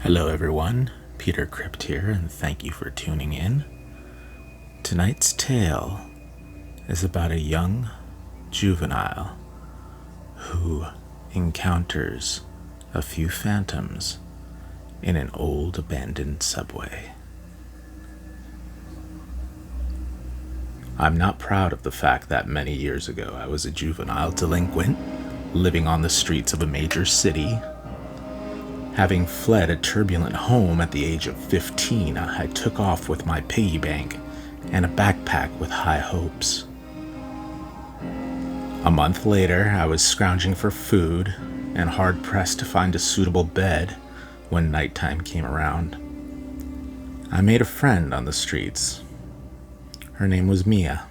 Hello everyone, Peter Crypt here, and thank you for tuning in. Tonight's tale is about a young juvenile who encounters a few phantoms in an old abandoned subway. I'm not proud of the fact that many years ago I was a juvenile delinquent living on the streets of a major city. Having fled a turbulent home at the age of 15, I took off with my piggy bank and a backpack with high hopes. A month later, I was scrounging for food and hard-pressed to find a suitable bed when nighttime came around. I made a friend on the streets. Her name was Mia,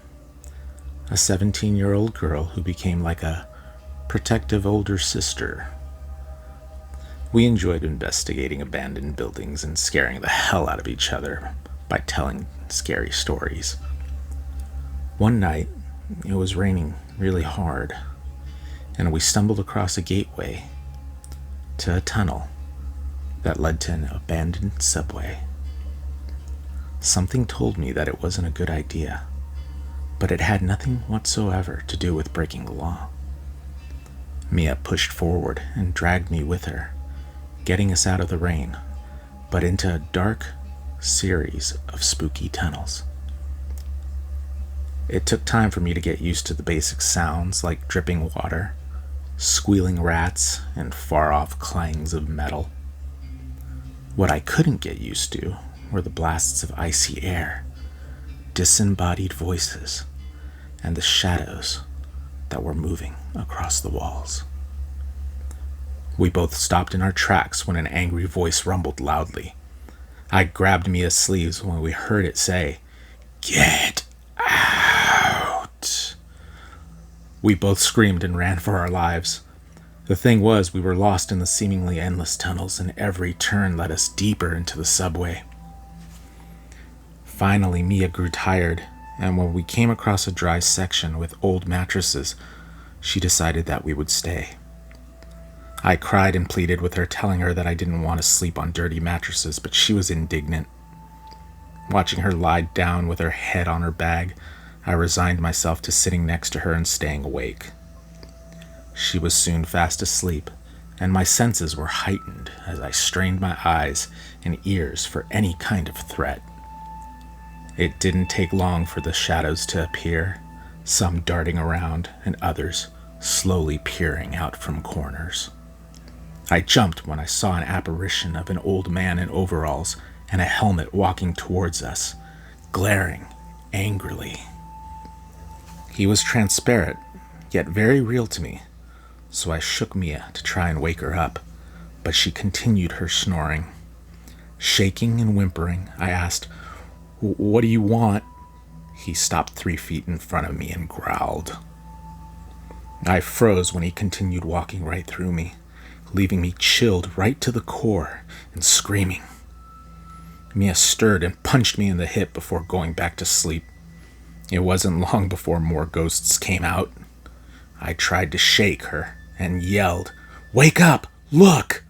a 17-year-old girl who became like a protective older sister. We enjoyed investigating abandoned buildings and scaring the hell out of each other by telling scary stories. One night, it was raining really hard, and we stumbled across a gateway to a tunnel that led to an abandoned subway. Something told me that it wasn't a good idea, but it had nothing whatsoever to do with breaking the law. Mia pushed forward and dragged me with her, getting us out of the rain, but into a dark series of spooky tunnels. It took time for me to get used to the basic sounds like dripping water, squealing rats, and far-off clangs of metal. What I couldn't get used to were the blasts of icy air, disembodied voices, and the shadows that were moving across the walls. We both stopped in our tracks when an angry voice rumbled loudly. I grabbed Mia's sleeves when we heard it say, "Get out!" We both screamed and ran for our lives. The thing was, we were lost in the seemingly endless tunnels, and every turn led us deeper into the subway. Finally, Mia grew tired, and when we came across a dry section with old mattresses, she decided that we would stay. I cried and pleaded with her, telling her that I didn't want to sleep on dirty mattresses, but she was indignant. Watching her lie down with her head on her bag, I resigned myself to sitting next to her and staying awake. She was soon fast asleep, and my senses were heightened as I strained my eyes and ears for any kind of threat. It didn't take long for the shadows to appear, some darting around and others slowly peering out from corners. I jumped when I saw an apparition of an old man in overalls and a helmet walking towards us, glaring angrily. He was transparent, yet very real to me, so I shook Mia to try and wake her up, but she continued her snoring. Shaking and whimpering, I asked, "What do you want?" He stopped 3 feet in front of me and growled. I froze when he continued walking right through me, leaving me chilled right to the core and screaming. Mia stirred and punched me in the hip before going back to sleep. It wasn't long before more ghosts came out. I tried to shake her and yelled, "Wake up! Look!"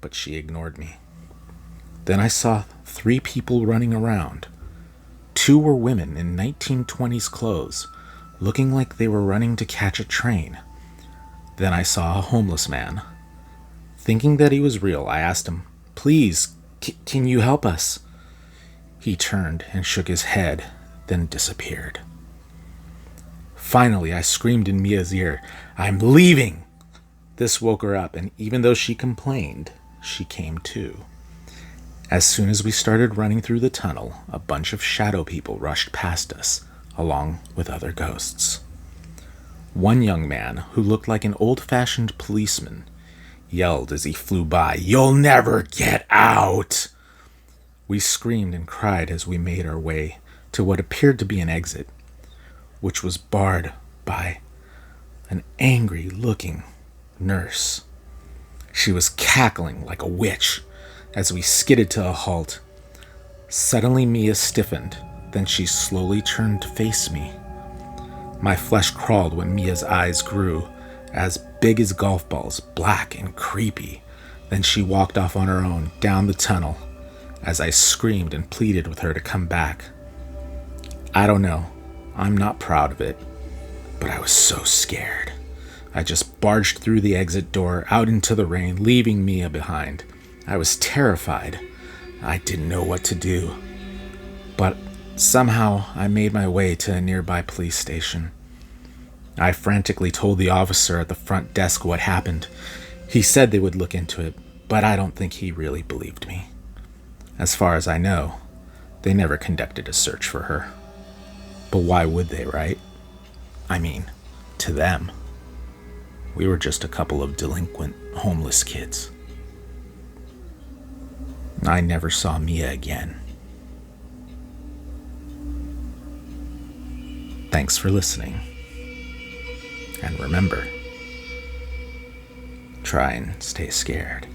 But she ignored me. Then I saw 3 people running around. 2 were women in 1920s clothes, looking like they were running to catch a train. Then I saw a homeless man. Thinking that he was real, I asked him, "Please, can you help us?" He turned and shook his head, then disappeared. Finally, I screamed in Mia's ear, "I'm leaving!" This woke her up, and even though she complained, she came to. As soon as we started running through the tunnel, a bunch of shadow people rushed past us, along with other ghosts. One young man, who looked like an old-fashioned policeman, yelled as he flew by, "You'll never get out!" We screamed and cried as we made our way to what appeared to be an exit, which was barred by an angry-looking nurse. She was cackling like a witch as we skidded to a halt. Suddenly Mia stiffened, then she slowly turned to face me. My flesh crawled when Mia's eyes grew as big as golf balls, black and creepy, Then she walked off on her own down the tunnel as I screamed and pleaded with her to come back. I don't know. I'm not proud of it, but I was so scared. I just barged through the exit door out into the rain, leaving Mia behind. I was terrified. I didn't know what to do. But somehow I made my way to a nearby police station. I frantically told the officer at the front desk what happened. He said they would look into it, but I don't think he really believed me. As far as I know, they never conducted a search for her. But why would they, right? I mean, to them, we were just a couple of delinquent, homeless kids. I never saw Mia again. Thanks for listening. And remember, try and stay scared.